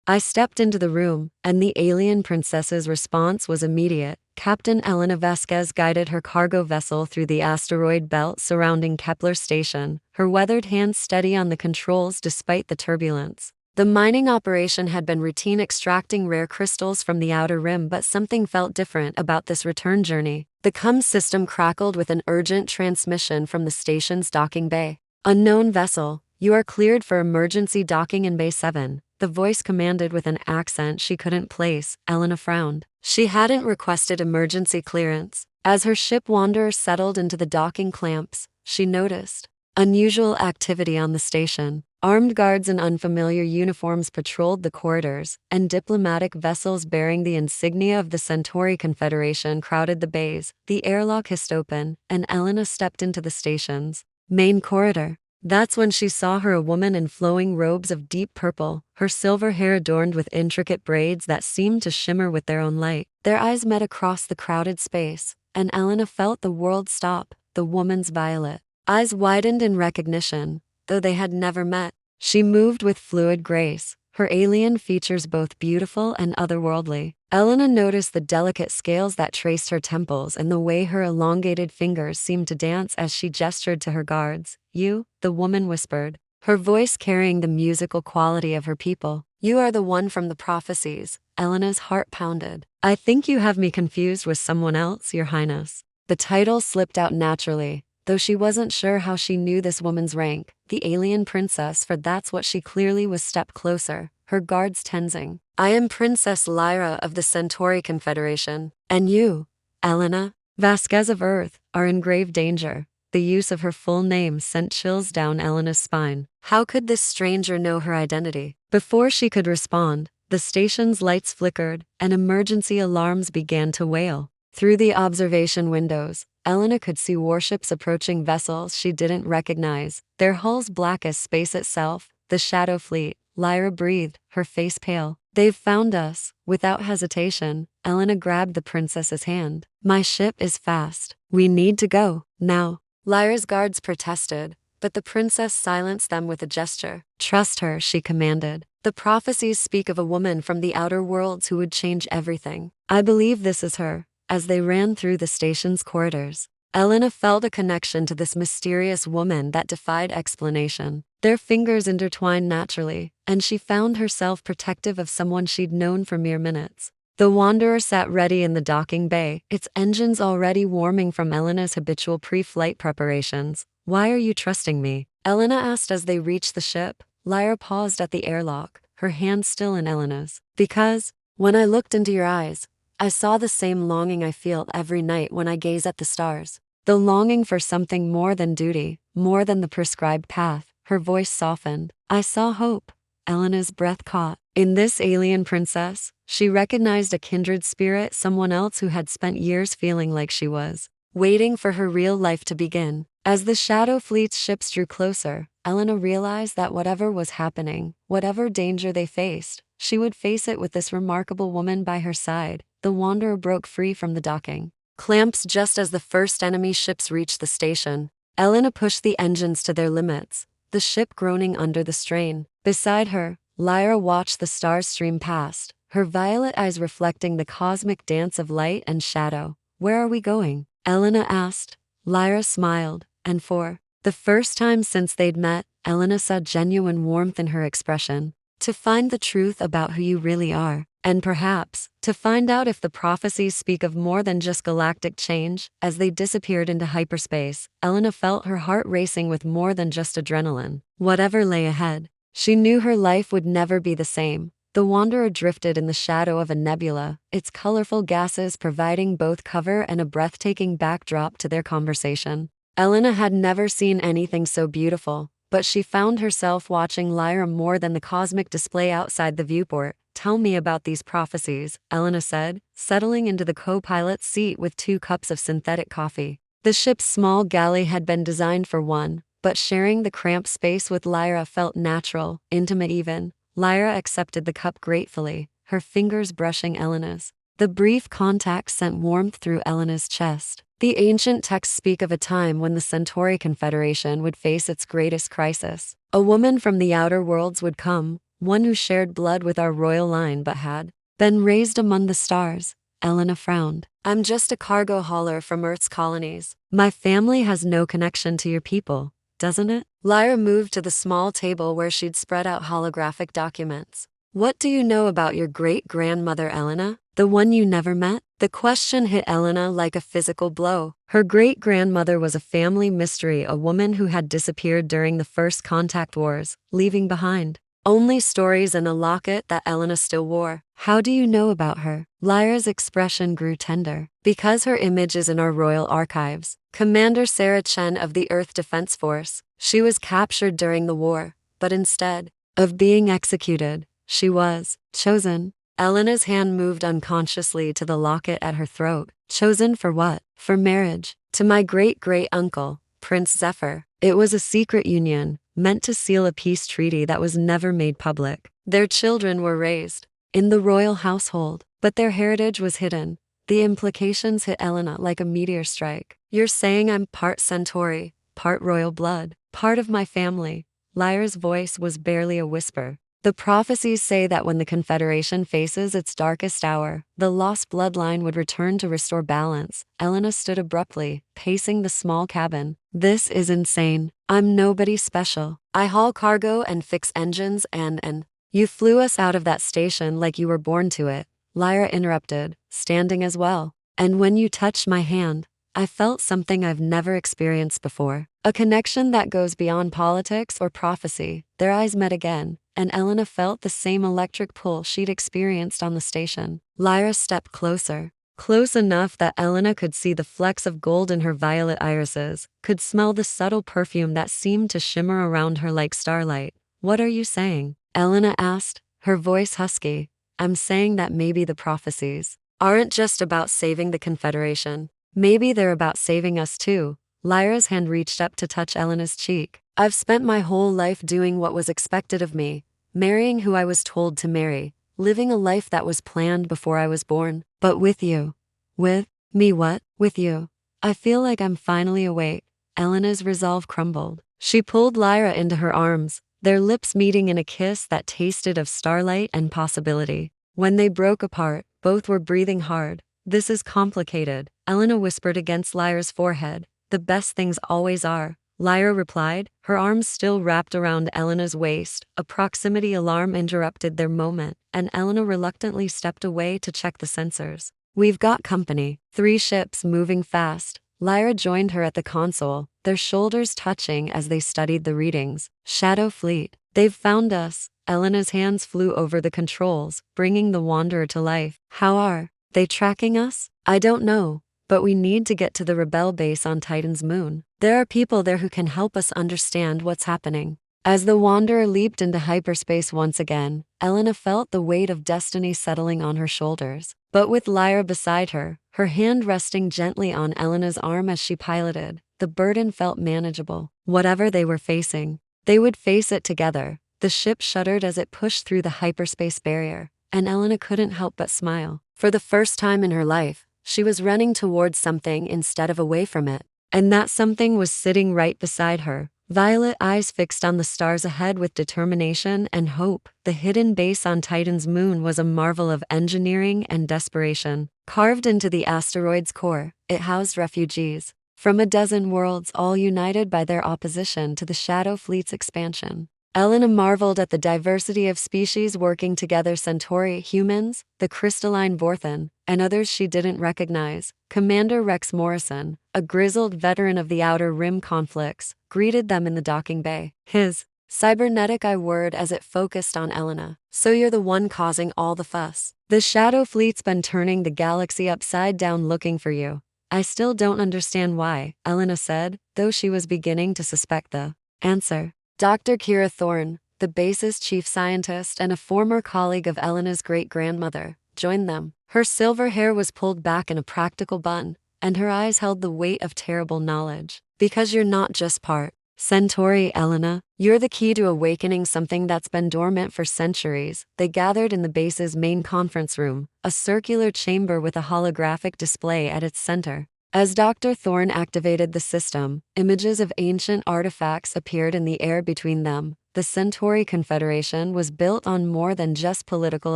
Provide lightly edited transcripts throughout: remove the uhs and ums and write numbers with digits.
I stepped into the room, and the alien princess's response was immediate. Captain Elena Vasquez guided her cargo vessel through the asteroid belt surrounding Kepler Station, her weathered hands steady on the controls despite the turbulence. The mining operation had been routine, extracting rare crystals from the outer rim, but something felt different about this return journey. The comms system crackled with an urgent transmission from the station's docking bay. "Unknown vessel, you are cleared for emergency docking in Bay 7. The voice commanded with an accent she couldn't place. Elena frowned. She hadn't requested emergency clearance. As her ship Wanderer settled into the docking clamps, she noticed unusual activity on the station. Armed guards in unfamiliar uniforms patrolled the corridors, and diplomatic vessels bearing the insignia of the Centauri Confederation crowded the bays. The airlock hissed open, and Elena stepped into the station's main corridor. That's when she saw her, a woman in flowing robes of deep purple, her silver hair adorned with intricate braids that seemed to shimmer with their own light. Their eyes met across the crowded space, and Elena felt the world stop. The woman's violet eyes widened in recognition, though they had never met. She moved with fluid grace, her alien features both beautiful and otherworldly. Elena noticed the delicate scales that traced her temples and the way her elongated fingers seemed to dance as she gestured to her guards. "You," the woman whispered, her voice carrying the musical quality of her people. "You are the one from the prophecies." Elena's heart pounded. "I think you have me confused with someone else, Your Highness." The title slipped out naturally, though she wasn't sure how she knew this woman's rank, the alien princess, for that's what she clearly was. Step closer, her guards tensing. "I am Princess Lyra of the Centauri Confederation. And you, Elena Vasquez of Earth, are in grave danger." The use of her full name sent chills down Elena's spine. How could this stranger know her identity? Before she could respond, the station's lights flickered, and emergency alarms began to wail. Through the observation windows, Elena could see warships approaching, vessels she didn't recognize, their hulls black as space itself. The Shadow Fleet. Lyra breathed, her face pale. "They've found us." Without hesitation, Elena grabbed the princess's hand. "My ship is fast. We need to go, now." Lyra's guards protested, but the princess silenced them with a gesture. "Trust her," she commanded. "The prophecies speak of a woman from the outer worlds who would change everything. I believe this is her." As they ran through the station's corridors, Elena felt a connection to this mysterious woman that defied explanation. Their fingers intertwined naturally, and she found herself protective of someone she'd known for mere minutes. The Wanderer sat ready in the docking bay, its engines already warming from Elena's habitual pre-flight preparations. "Why are you trusting me?" Elena asked as they reached the ship. Lyra paused at the airlock, her hand still in Elena's. "Because, when I looked into your eyes, I saw the same longing I feel every night when I gaze at the stars. The longing for something more than duty, more than the prescribed path." Her voice softened. "I saw hope." Elena's breath caught. In this alien princess, she recognized a kindred spirit, someone else who had spent years feeling like she was waiting for her real life to begin. As the Shadow Fleet's ships drew closer, Elena realized that whatever was happening, whatever danger they faced, she would face it with this remarkable woman by her side. The Wanderer broke free from the docking clamps just as the first enemy ships reached the station. Elena pushed the engines to their limits, the ship groaning under the strain. Beside her, Lyra watched the stars stream past, her violet eyes reflecting the cosmic dance of light and shadow. "Where are we going?" Elena asked. Lyra smiled, and for the first time since they'd met, Elena saw genuine warmth in her expression. "To find the truth about who you really are. And perhaps, to find out if the prophecies speak of more than just galactic change." As they disappeared into hyperspace, Elena felt her heart racing with more than just adrenaline. Whatever lay ahead, she knew her life would never be the same. The Wanderer drifted in the shadow of a nebula, its colorful gases providing both cover and a breathtaking backdrop to their conversation. Elena had never seen anything so beautiful, but she found herself watching Lyra more than the cosmic display outside the viewport. "Tell me about these prophecies," Elena said, settling into the co-pilot's seat with 2 cups of synthetic coffee. The ship's small galley had been designed for one, but sharing the cramped space with Lyra felt natural, intimate even. Lyra accepted the cup gratefully, her fingers brushing Elena's. The brief contact sent warmth through Elena's chest. The ancient texts speak of a time when the Centauri Confederation would face its greatest crisis. A woman from the outer worlds would come, one who shared blood with our royal line but had been raised among the stars. Elena frowned. I'm just a cargo hauler from Earth's colonies. My family has no connection to your people, doesn't it? Lyra moved to the small table where she'd spread out holographic documents. What do you know about your great-grandmother Elena? The one you never met? The question hit Elena like a physical blow. Her great-grandmother was a family mystery, a woman who had disappeared during the First Contact Wars, leaving behind only stories and a locket that Elena still wore. How do you know about her? Lyra's expression grew tender. Because her image is in our royal archives. Commander Sarah Chen of the Earth Defense Force. She was captured during the war, but instead of being executed, she was chosen. Elena's hand moved unconsciously to the locket at her throat. Chosen for what? For marriage. To my great-great-uncle, Prince Zephyr. It was a secret union, meant to seal a peace treaty that was never made public. Their children were raised in the royal household, but their heritage was hidden. The implications hit Elena like a meteor strike. You're saying I'm part Centauri, part royal blood, part of my family. Lyra's voice was barely a whisper. The prophecies say that when the Confederation faces its darkest hour, the lost bloodline would return to restore balance. Elena stood abruptly, pacing the small cabin. This is insane. I'm nobody special. I haul cargo and fix engines and you flew us out of that station like you were born to it. Lyra interrupted, standing as well. And when you touched my hand, I felt something I've never experienced before. A connection that goes beyond politics or prophecy. Their eyes met again, and Elena felt the same electric pull she'd experienced on the station. Lyra stepped closer. Close enough that Elena could see the flecks of gold in her violet irises, could smell the subtle perfume that seemed to shimmer around her like starlight. What are you saying? Elena asked, her voice husky. I'm saying that maybe the prophecies aren't just about saving the Confederation. Maybe they're about saving us too. Lyra's hand reached up to touch Elena's cheek. I've spent my whole life doing what was expected of me, marrying who I was told to marry, living a life that was planned before I was born. But with you. With me what? With you. I feel like I'm finally awake. Elena's resolve crumbled. She pulled Lyra into her arms, their lips meeting in a kiss that tasted of starlight and possibility. When they broke apart, both were breathing hard. This is complicated, Elena whispered against Lyra's forehead. The best things always are. Lyra replied, her arms still wrapped around Elena's waist. A proximity alarm interrupted their moment, and Elena reluctantly stepped away to check the sensors. We've got company. 3 ships moving fast. Lyra joined her at the console, their shoulders touching as they studied the readings. Shadow Fleet. They've found us. Elena's hands flew over the controls, bringing the Wanderer to life. How are they tracking us? I don't know. But we need to get to the rebel base on Titan's moon. There are people there who can help us understand what's happening. As the Wanderer leaped into hyperspace once again, Elena felt the weight of destiny settling on her shoulders. But with Lyra beside her, her hand resting gently on Elena's arm as she piloted, the burden felt manageable. Whatever they were facing, they would face it together. The ship shuddered as it pushed through the hyperspace barrier, and Elena couldn't help but smile. For the first time in her life, she was running towards something instead of away from it. And that something was sitting right beside her, violet eyes fixed on the stars ahead with determination and hope. The hidden base on Titan's moon was a marvel of engineering and desperation. Carved into the asteroid's core, it housed refugees from a dozen worlds, all united by their opposition to the Shadow Fleet's expansion. Elena marveled at the diversity of species working together: Centauri humans, the crystalline Vorthan, and others she didn't recognize. Commander Rex Morrison, a grizzled veteran of the Outer Rim conflicts, greeted them in the docking bay. His cybernetic eye whirred as it focused on Elena. So you're the one causing all the fuss. The Shadow Fleet's been turning the galaxy upside down looking for you. I still don't understand why, Elena said, though she was beginning to suspect the answer. Dr. Kira Thorne, the base's chief scientist and a former colleague of Elena's great-grandmother, joined them. Her silver hair was pulled back in a practical bun, and her eyes held the weight of terrible knowledge. Because you're not just part Centauri, Elena, you're the key to awakening something that's been dormant for centuries. They gathered in the base's main conference room, a circular chamber with a holographic display at its center. As Dr. Thorne activated the system, images of ancient artifacts appeared in the air between them, The Centauri Confederation was built on more than just political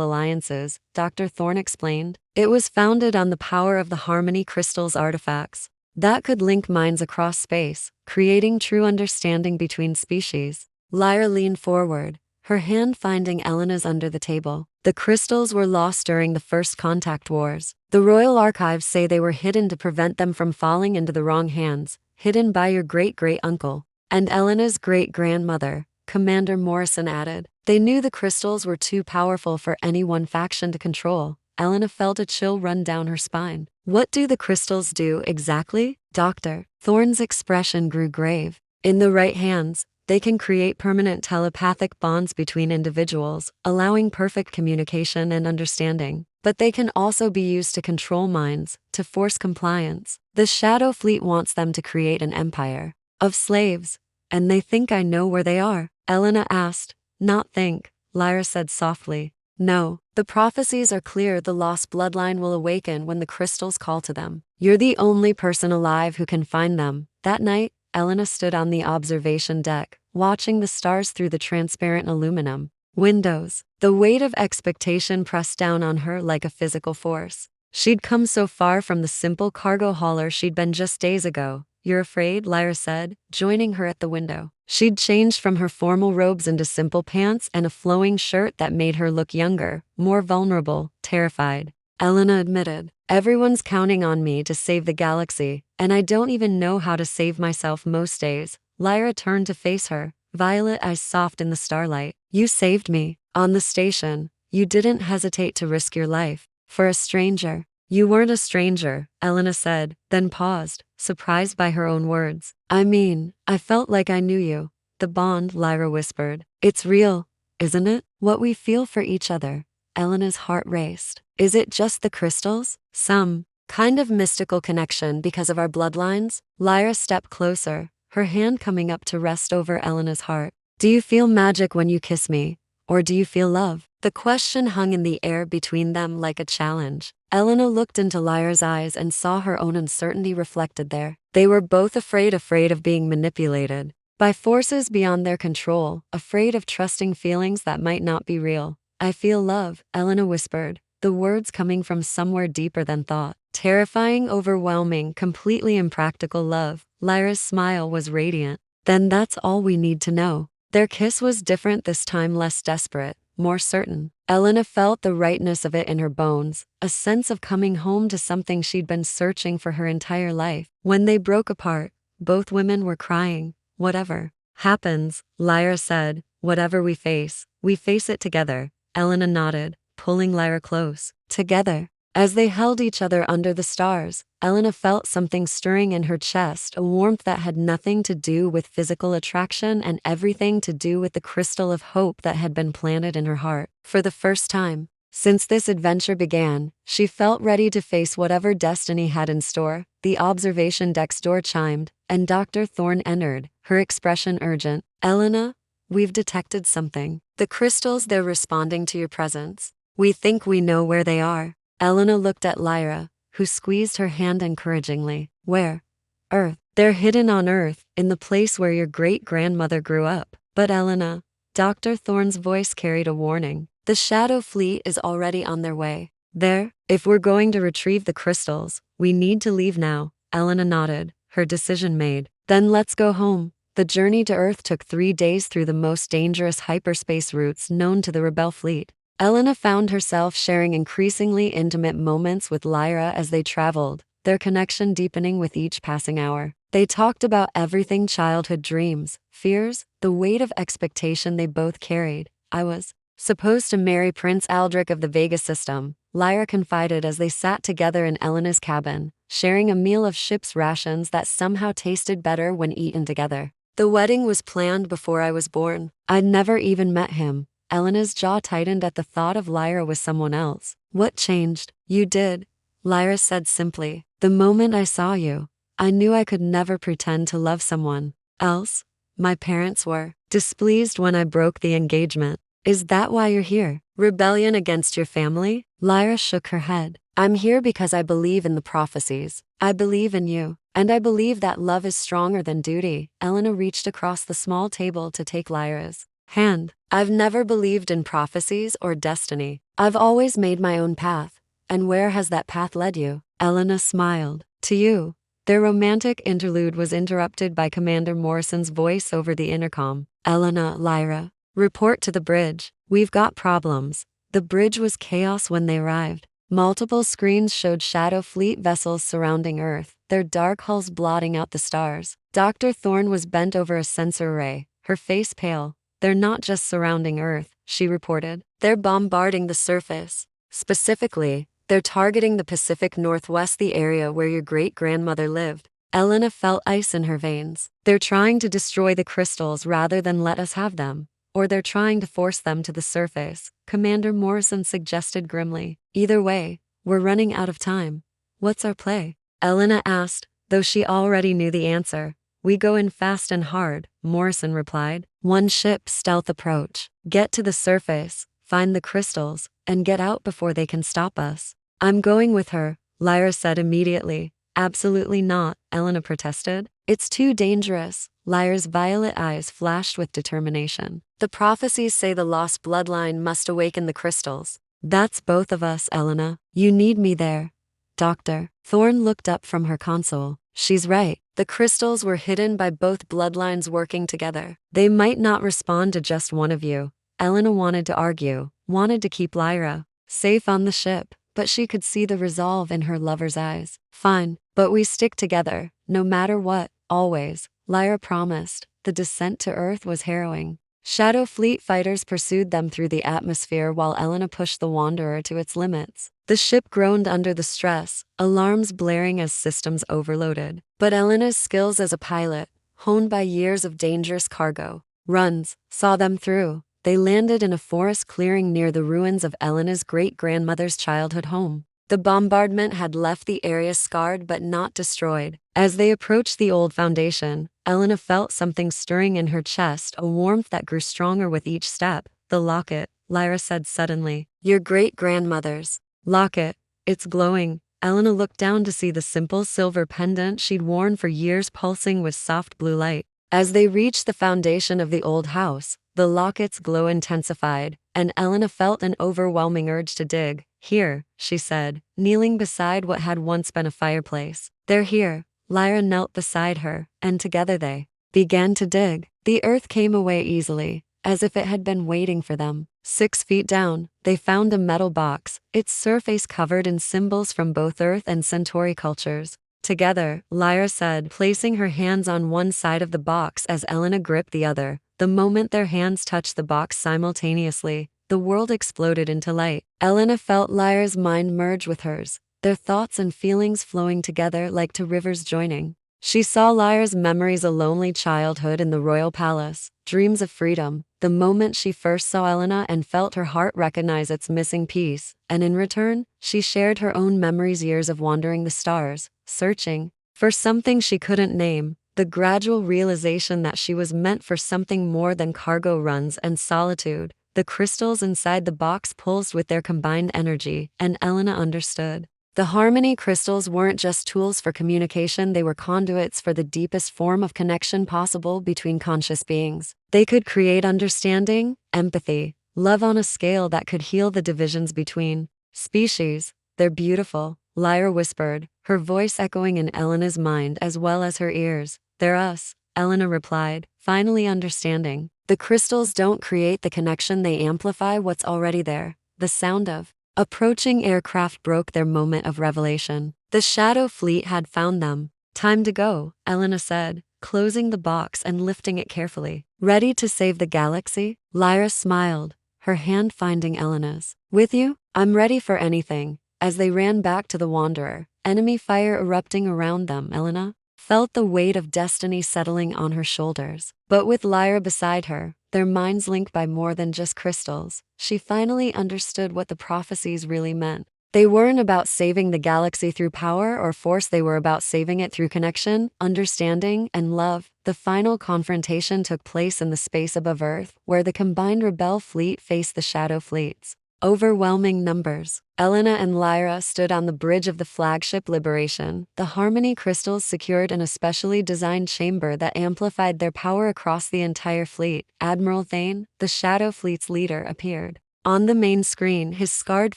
alliances, Dr. Thorne explained. It was founded on the power of the Harmony Crystal's artifacts that could link minds across space, creating true understanding between species. Lyra leaned forward, her hand finding Elena's under the table. The crystals were lost during the First Contact Wars. The Royal Archives say they were hidden to prevent them from falling into the wrong hands, hidden by your great-great-uncle. And Elena's great-grandmother, Commander Morrison added. They knew the crystals were too powerful for any one faction to control. Elena felt a chill run down her spine. What do the crystals do exactly? Dr. Thorne's expression grew grave. In the right hands, they can create permanent telepathic bonds between individuals, allowing perfect communication and understanding. But they can also be used to control minds, to force compliance. The Shadow Fleet wants them to create an empire of slaves. And they think I know where they are? Elena asked. Not think, Lyra said softly. No, the prophecies are clear. The lost bloodline will awaken when the crystals call to them. You're the only person alive who can find them. That night, Elena stood on the observation deck, watching the stars through the transparent aluminum windows. The weight of expectation pressed down on her like a physical force. She'd come so far from the simple cargo hauler she'd been just days ago. You're afraid? Lyra said, joining her at the window. She'd changed from her formal robes into simple pants and a flowing shirt that made her look younger, more vulnerable, terrified. Elena admitted, everyone's counting on me to save the galaxy, and I don't even know how to save myself most days. Lyra turned to face her, violet eyes soft in the starlight. You saved me. On the station, you didn't hesitate to risk your life. For a stranger. You weren't a stranger, Elena said, then paused, surprised by her own words. I mean, I felt like I knew you. The bond, Lyra whispered. It's real, isn't it? What we feel for each other. Elena's heart raced. Is it just the crystals? Some kind of mystical connection because of our bloodlines? Lyra stepped closer, her hand coming up to rest over Elena's heart. Do you feel magic when you kiss me? Or do you feel love? The question hung in the air between them like a challenge. Elena looked into Lyra's eyes and saw her own uncertainty reflected there. They were both afraid of being manipulated by forces beyond their control, afraid of trusting feelings that might not be real. I feel love, Elena whispered, the words coming from somewhere deeper than thought. Terrifying, overwhelming, completely impractical love. Lyra's smile was radiant. Then that's all we need to know. Their kiss was different this time, less desperate, more certain. Elena felt the rightness of it in her bones, a sense of coming home to something she'd been searching for her entire life. When they broke apart, both women were crying. Whatever happens, Lyra said, whatever we face it together. Elena nodded, pulling Lyra close. Together. As they held each other under the stars, Elena felt something stirring in her chest, a warmth that had nothing to do with physical attraction and everything to do with the crystal of hope that had been planted in her heart. For the first time since this adventure began, she felt ready to face whatever destiny had in store. The observation deck's door chimed, and Dr. Thorne entered, her expression urgent. Elena, we've detected something. The crystals, they're responding to your presence. We think we know where they are. Elena looked at Lyra, who squeezed her hand encouragingly. Where? Earth. They're hidden on Earth, in the place where your great-grandmother grew up. But Elena, Dr. Thorne's voice carried a warning. The Shadow Fleet is already on their way. There, if we're going to retrieve the crystals, we need to leave now. Elena nodded, her decision made. Then let's go home. The journey to Earth took 3 days through the most dangerous hyperspace routes known to the Rebel Fleet. Elena found herself sharing increasingly intimate moments with Lyra as they traveled, their connection deepening with each passing hour. They talked about everything: childhood dreams, fears, the weight of expectation they both carried. I was supposed to marry Prince Aldrich of the Vega system, Lyra confided as they sat together in Elena's cabin, sharing a meal of ship's rations that somehow tasted better when eaten together. The wedding was planned before I was born. I'd never even met him. Elena's jaw tightened at the thought of Lyra with someone else. What changed? You did, Lyra said simply. The moment I saw you, I knew I could never pretend to love someone else. My parents were displeased when I broke the engagement. Is that why you're here? Rebellion against your family? Lyra shook her head. I'm here because I believe in the prophecies. I believe in you. And I believe that love is stronger than duty. Elena reached across the small table to take Lyra's hand. I've never believed in prophecies or destiny. I've always made my own path. And where has that path led you? Elena smiled. To you. Their romantic interlude was interrupted by Commander Morrison's voice over the intercom. Elena, Lyra. Report to the bridge. We've got problems. The bridge was chaos when they arrived. Multiple screens showed Shadow Fleet vessels surrounding Earth, their dark hulls blotting out the stars. Dr. Thorne was bent over a sensor array, her face pale. They're not just surrounding Earth, she reported. They're bombarding the surface. Specifically, they're targeting the Pacific Northwest, the area where your great-grandmother lived. Elena felt ice in her veins. They're trying to destroy the crystals rather than let us have them. Or they're trying to force them to the surface, Commander Morrison suggested grimly. Either way, we're running out of time. What's our play? Elena asked, though she already knew the answer. We go in fast and hard, Morrison replied. One ship stealth approach. Get to the surface, find the crystals, and get out before they can stop us. I'm going with her, Lyra said immediately. Absolutely not, Elena protested. It's too dangerous. Lyra's violet eyes flashed with determination. The prophecies say the lost bloodline must awaken the crystals. That's both of us, Elena. You need me there. Doctor. Thorne looked up from her console. She's right. The crystals were hidden by both bloodlines working together. They might not respond to just one of you. Elena wanted to argue, wanted to keep Lyra safe on the ship, but she could see the resolve in her lover's eyes. Fine, but we stick together, no matter what, always, Lyra promised. The descent to Earth was harrowing. Shadow Fleet fighters pursued them through the atmosphere while Elena pushed the Wanderer to its limits. The ship groaned under the stress, alarms blaring as systems overloaded. But Elena's skills as a pilot, honed by years of dangerous cargo runs, saw them through. They landed in a forest clearing near the ruins of Elena's great-grandmother's childhood home. The bombardment had left the area scarred but not destroyed. As they approached the old foundation, Elena felt something stirring in her chest, a warmth that grew stronger with each step. The locket, Lyra said suddenly. Your great-grandmother's locket. It's glowing. Elena looked down to see the simple silver pendant she'd worn for years pulsing with soft blue light. As they reached the foundation of the old house, the locket's glow intensified, and Elena felt an overwhelming urge to dig. Here, she said, kneeling beside what had once been a fireplace. They're here. Lyra knelt beside her, and together they began to dig. The earth came away easily, as if it had been waiting for them. 6 feet down, they found a metal box, its surface covered in symbols from both Earth and Centauri cultures. Together, Lyra said, placing her hands on one side of the box as Elena gripped the other. The moment their hands touched the box simultaneously, the world exploded into light. Elena felt Lyra's mind merge with hers, their thoughts and feelings flowing together like two rivers joining. She saw Lyra's memories, a lonely childhood in the royal palace, dreams of freedom, the moment she first saw Elena and felt her heart recognize its missing piece, and in return, she shared her own memories, years of wandering the stars, searching for something she couldn't name, the gradual realization that she was meant for something more than cargo runs and solitude. The crystals inside the box pulsed with their combined energy, and Elena understood. The harmony crystals weren't just tools for communication, they were conduits for the deepest form of connection possible between conscious beings. They could create understanding, empathy, love on a scale that could heal the divisions between species. They're beautiful, Lyra whispered, her voice echoing in Elena's mind as well as her ears. They're us, Elena replied, finally understanding. The crystals don't create the connection, they amplify what's already there. The sound of approaching aircraft broke their moment of revelation. The Shadow Fleet had found them. Time to go, Elena said, closing the box and lifting it carefully. Ready to save the galaxy? Lyra smiled, her hand finding Elena's. With you? I'm ready for anything. As they ran back to the Wanderer, enemy fire erupting around them, Elena felt the weight of destiny settling on her shoulders. But with Lyra beside her, their minds linked by more than just crystals, she finally understood what the prophecies really meant. They weren't about saving the galaxy through power or force, they were about saving it through connection, understanding, and love. The final confrontation took place in the space above Earth, where the combined Rebel fleet faced the Shadow fleets. Overwhelming numbers. Elena and Lyra stood on the bridge of the flagship Liberation, the Harmony crystals secured in a specially designed chamber that amplified their power across the entire fleet. Admiral Thane, the Shadow Fleet's leader, appeared. On the main screen, his scarred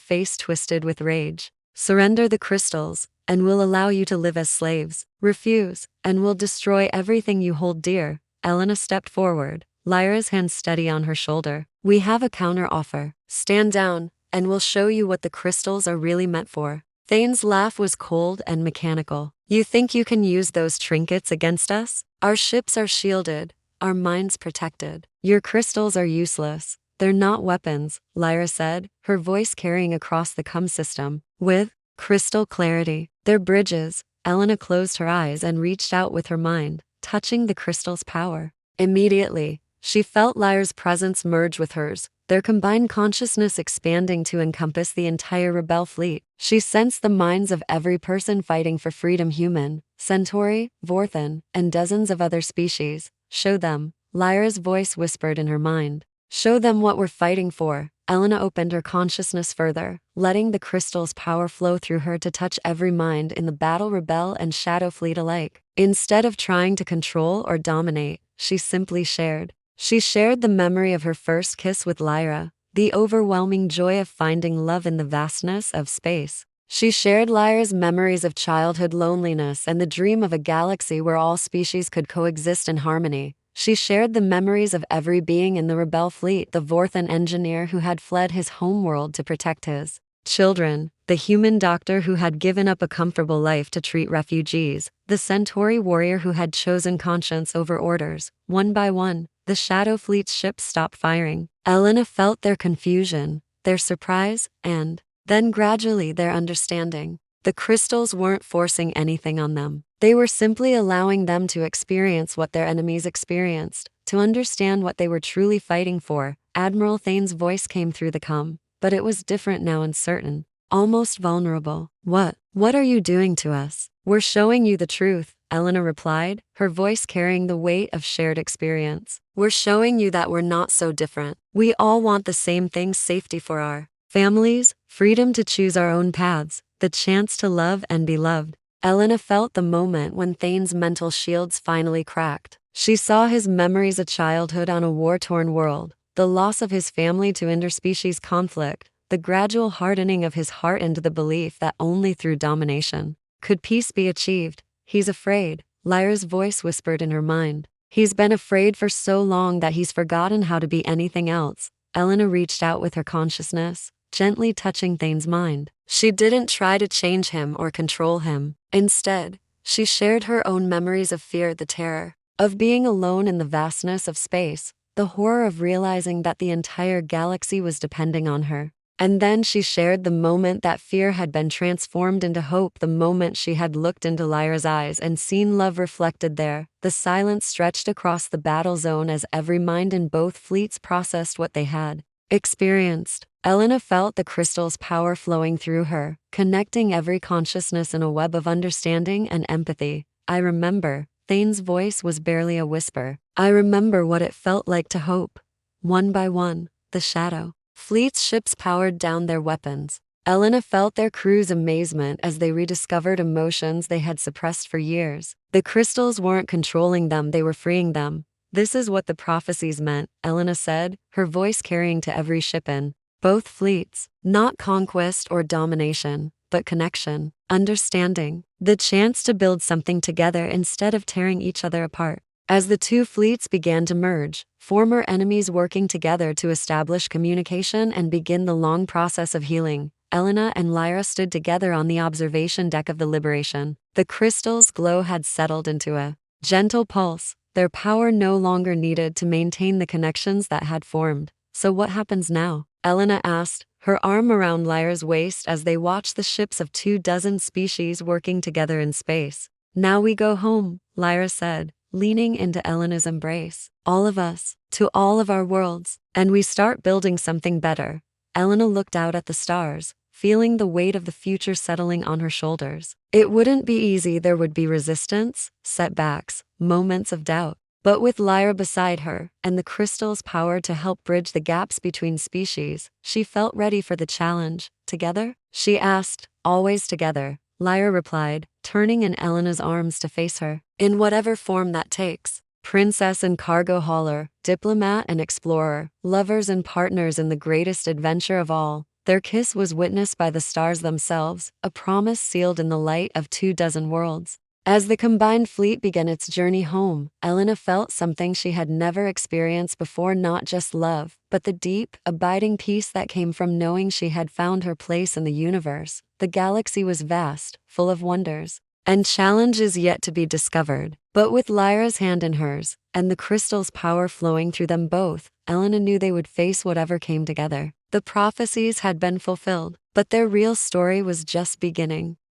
face twisted with rage. Surrender the crystals, and we'll allow you to live as slaves. Refuse, and we'll destroy everything you hold dear. Elena stepped forward, Lyra's hand steady on her shoulder. We have a counter-offer. Stand down, and we'll show you what the crystals are really meant for. Thane's laugh was cold and mechanical. You think you can use those trinkets against us? Our ships are shielded, our minds protected. Your crystals are useless. They're not weapons, Lyra said, her voice carrying across the comm system. With crystal clarity. They're bridges. Elena closed her eyes and reached out with her mind, touching the crystal's power. Immediately, she felt Lyra's presence merge with hers, their combined consciousness expanding to encompass the entire rebel fleet. She sensed the minds of every person fighting for freedom, human, Centauri, Vorthan, and dozens of other species. Show them, Lyra's voice whispered in her mind. Show them what we're fighting for. Elena opened her consciousness further, letting the crystal's power flow through her to touch every mind in the battle, rebel and shadow fleet alike. Instead of trying to control or dominate, she simply shared. She shared the memory of her first kiss with Lyra, the overwhelming joy of finding love in the vastness of space. She shared Lyra's memories of childhood loneliness and the dream of a galaxy where all species could coexist in harmony. She shared the memories of every being in the rebel fleet, the Vorthan engineer who had fled his homeworld to protect his children, the human doctor who had given up a comfortable life to treat refugees, the Centauri warrior who had chosen conscience over orders. One by one, the Shadow Fleet's ships stopped firing. Elena felt their confusion, their surprise, and then gradually their understanding. The crystals weren't forcing anything on them. They were simply allowing them to experience what their enemies experienced, to understand what they were truly fighting for. Admiral Thane's voice came through the comm, but it was different now and certain, almost vulnerable. What are you doing to us? We're showing you the truth, Elena replied, her voice carrying the weight of shared experience. We're showing you that we're not so different. We all want the same thing: safety for our families, freedom to choose our own paths, the chance to love and be loved. Elena felt the moment when Thane's mental shields finally cracked. She saw his memories of childhood on a war-torn world, the loss of his family to interspecies conflict, the gradual hardening of his heart into the belief that only through domination could peace be achieved. He's afraid, Lyra's voice whispered in her mind. He's been afraid for so long that he's forgotten how to be anything else. Elena reached out with her consciousness, gently touching Thane's mind. She didn't try to change him or control him. Instead, she shared her own memories of fear, the terror of being alone in the vastness of space, the horror of realizing that the entire galaxy was depending on her. And then she shared the moment that fear had been transformed into hope, the moment she had looked into Lyra's eyes and seen love reflected there. The silence stretched across the battle zone as every mind in both fleets processed what they had experienced. Elena felt the crystal's power flowing through her, connecting every consciousness in a web of understanding and empathy. I remember, Thane's voice was barely a whisper. I remember what it felt like to hope. One by one, the Shadow Fleet's ships powered down their weapons. Elena felt their crew's amazement as they rediscovered emotions they had suppressed for years. The crystals weren't controlling them, they were freeing them. This is what the prophecies meant, Elena said, her voice carrying to every ship in both fleets. Not conquest or domination, but connection, understanding, the chance to build something together instead of tearing each other apart. As the two fleets began to merge, former enemies working together to establish communication and begin the long process of healing, Elena and Lyra stood together on the observation deck of the Liberation. The crystal's glow had settled into a gentle pulse, their power no longer needed to maintain the connections that had formed. So what happens now? Elena asked, her arm around Lyra's waist as they watched the ships of 24 species working together in space. Now we go home, Lyra said, leaning into Elena's embrace. All of us, to all of our worlds, and we start building something better. Elena looked out at the stars, feeling the weight of the future settling on her shoulders. It wouldn't be easy, there would be resistance, setbacks, moments of doubt. But with Lyra beside her, and the crystal's power to help bridge the gaps between species, she felt ready for the challenge. Together? She asked. Always together, Lyra replied, turning in Elena's arms to face her. In whatever form that takes. Princess and cargo hauler, diplomat and explorer, lovers and partners in the greatest adventure of all. Their kiss was witnessed by the stars themselves, a promise sealed in the light of 24 worlds. As the combined fleet began its journey home, Elena felt something she had never experienced before, not just love, but the deep, abiding peace that came from knowing she had found her place in the universe. The galaxy was vast, full of wonders and challenges yet to be discovered. But with Lyra's hand in hers, and the crystal's power flowing through them both, Elena knew they would face whatever came together. The prophecies had been fulfilled, but their real story was just beginning.